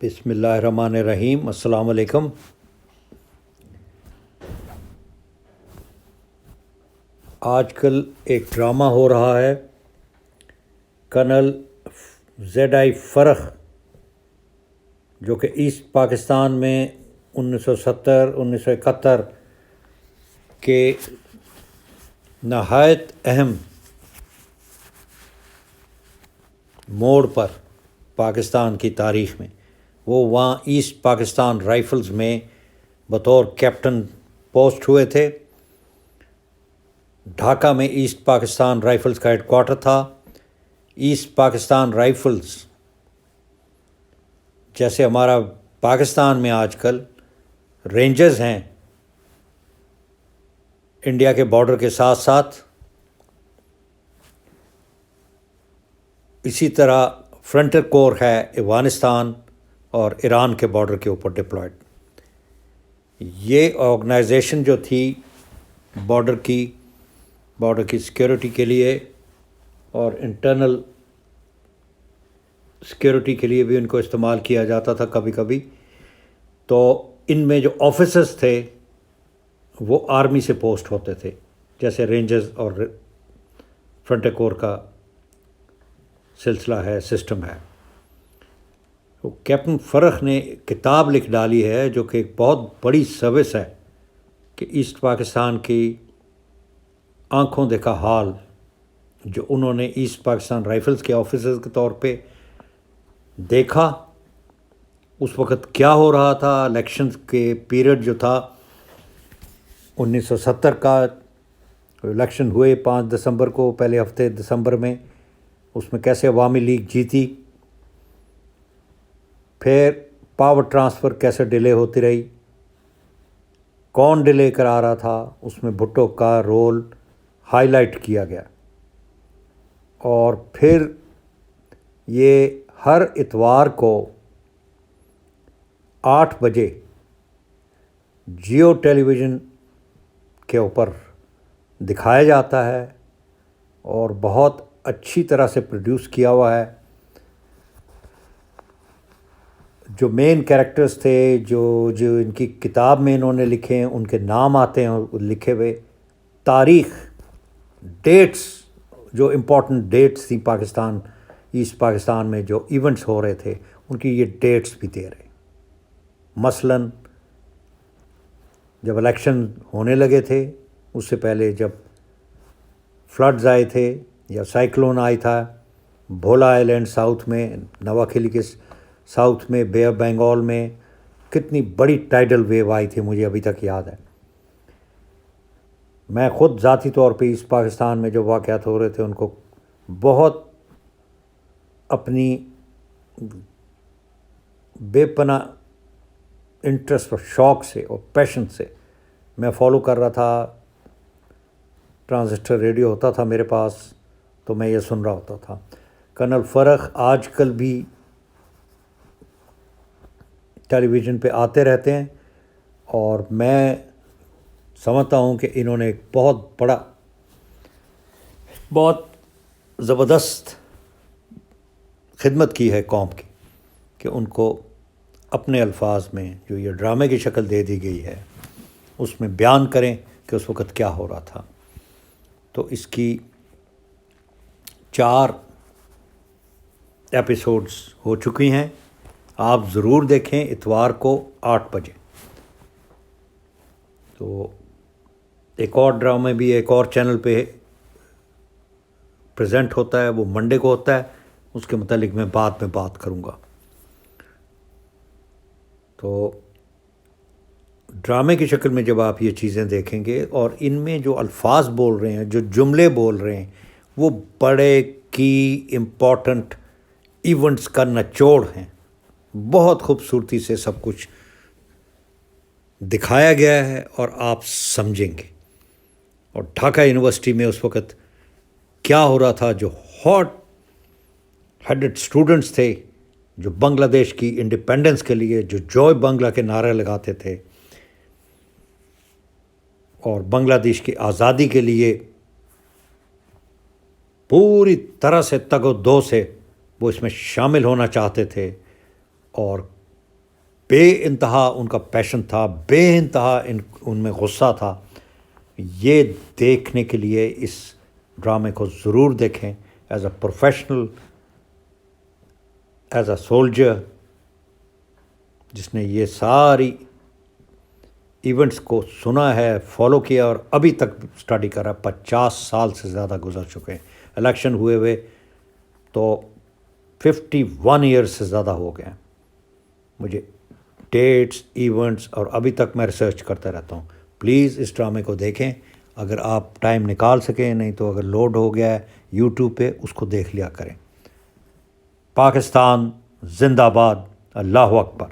بسم اللہ الرحمن الرحیم۔ السلام علیکم۔ آج کل ایک ڈرامہ ہو رہا ہے، کرنل زیڈ فرخ، جو کہ ایسٹ پاکستان میں 1971 کے نہایت اہم موڑ پر پاکستان کی تاریخ میں وہ وہاں ایسٹ پاکستان رائفلز میں بطور کیپٹن پوسٹ ہوئے تھے۔ ڈھاکہ میں ایسٹ پاکستان رائفلز کا ہیڈ کوارٹر تھا۔ ایسٹ پاکستان رائفلز جیسے ہمارا پاکستان میں آج کل رینجرز ہیں انڈیا کے بارڈر کے ساتھ ساتھ، اسی طرح فرنٹر کور ہے افغانستان اور ایران کے بارڈر کے اوپر ڈپلائڈ۔ یہ آرگنائزیشن جو تھی بارڈر کی سیکیورٹی کے لیے اور انٹرنل سیکیورٹی کے لیے بھی ان کو استعمال کیا جاتا تھا کبھی کبھی، تو ان میں جو آفیسرز تھے وہ آرمی سے پوسٹ ہوتے تھے، جیسے رینجرز اور فرنٹر کور کا سلسلہ ہے، سسٹم ہے۔ تو کیپٹن فرخ نے کتاب لکھ ڈالی ہے جو کہ ایک بہت بڑی سروس ہے کہ ایسٹ پاکستان کی آنکھوں دیکھا حال جو انہوں نے ایسٹ پاکستان رائفلز کے آفیسرز کے طور پہ دیکھا، اس وقت کیا ہو رہا تھا۔ الیکشنز کے پیریڈ جو تھا 1970 کا، الیکشن ہوئے 5 دسمبر کو، پہلے ہفتے دسمبر میں، اس میں کیسے عوامی لیگ جیتی، پھر پاور ٹرانسفر کیسے ڈیلے ہوتی رہی، کون ڈیلے کرا رہا تھا، اس میں بھٹو کا رول ہائی لائٹ کیا گیا۔ اور پھر یہ ہر اتوار کو 8 بجے جیو ٹیلی ویژن کے اوپر دکھایا جاتا ہے اور بہت اچھی طرح سے پروڈیوس کیا ہوا ہے۔ جو مین کیریکٹرز تھے جو ان کی کتاب میں انہوں نے لکھے ہیں، ان کے نام آتے ہیں لکھے ہوئے، تاریخ، ڈیٹس، جو امپورٹنٹ ڈیٹس تھیں پاکستان، ایسٹ پاکستان میں جو ایونٹس ہو رہے تھے ان کی یہ ڈیٹس بھی دے رہے۔ مثلاً جب الیکشن ہونے لگے تھے، اس سے پہلے جب فلڈز آئے تھے یا سائیکلون آیا تھا بھولا آئیلینڈ ساؤتھ میں، نواکھلی کے ساؤتھ میں، بے آف بنگال میں کتنی بڑی ٹائیڈل ویو آئی تھی، مجھے ابھی تک یاد ہے۔ میں خود ذاتی طور پہ ایسٹ پاکستان میں جو واقعات ہو رہے تھے ان کو بہت اپنی بے پناہ انٹرسٹ اور شوق سے اور پیشن سے میں فالو کر رہا تھا۔ ٹرانزسٹر ریڈیو ہوتا تھا میرے پاس، تو میں یہ سن رہا ہوتا تھا۔ کرنل فرخ آج کل بھی ٹیلی ویژن پہ آتے رہتے ہیں اور میں سمجھتا ہوں کہ انہوں نے ایک بہت زبردست خدمت کی ہے قوم کی، کہ ان کو اپنے الفاظ میں جو یہ ڈرامے کی شکل دے دی گئی ہے اس میں بیان کریں کہ اس وقت کیا ہو رہا تھا۔ تو اس کی 4 ایپیسوڈز ہو چکی ہیں، آپ ضرور دیکھیں اتوار کو 8 بجے۔ تو ایک اور ڈرامے بھی ایک اور چینل پہ پریزنٹ ہوتا ہے، وہ منڈے کو ہوتا ہے، اس کے متعلق میں بعد میں بات کروں گا۔ تو ڈرامے کی شکل میں جب آپ یہ چیزیں دیکھیں گے اور ان میں جو الفاظ بول رہے ہیں، جو جملے بول رہے ہیں، وہ بڑے کی امپورٹنٹ ایونٹس کا نچوڑ ہیں۔ بہت خوبصورتی سے سب کچھ دکھایا گیا ہے اور آپ سمجھیں گے۔ اور ڈھاکہ یونیورسٹی میں اس وقت کیا ہو رہا تھا، جو ہاٹ ہیڈڈ اسٹوڈنٹس تھے جو بنگلہ دیش کی انڈیپینڈنس کے لیے جو جوائے بنگلہ کے نعرے لگاتے تھے اور بنگلہ دیش کی آزادی کے لیے پوری طرح سے تگ و دو سے وہ اس میں شامل ہونا چاہتے تھے، اور بے انتہا ان کا پیشن تھا، بے انتہا ان میں غصہ تھا. یہ دیکھنے کے لیے اس ڈرامے کو ضرور دیکھیں. As a professional, as a soldier جس نے یہ ساری ایونٹس کو سنا ہے، فالو کیا اور ابھی تک اسٹڈی کر رہا ہے. 50 سال سے زیادہ گزر چکے ہیں الیکشن ہوئے تو 51 ایئرس سے زیادہ ہو گئے ہیں. مجھے ڈیٹس، ایونٹس، اور ابھی تک میں ریسرچ کرتا رہتا ہوں. پلیز اس ڈرامے کو دیکھیں اگر آپ ٹائم نکال سکیں، نہیں تو اگر لوڈ ہو گیا ہے یوٹیوب پہ اس کو دیکھ لیا کریں. پاکستان زندہ باد، اللہ اکبر.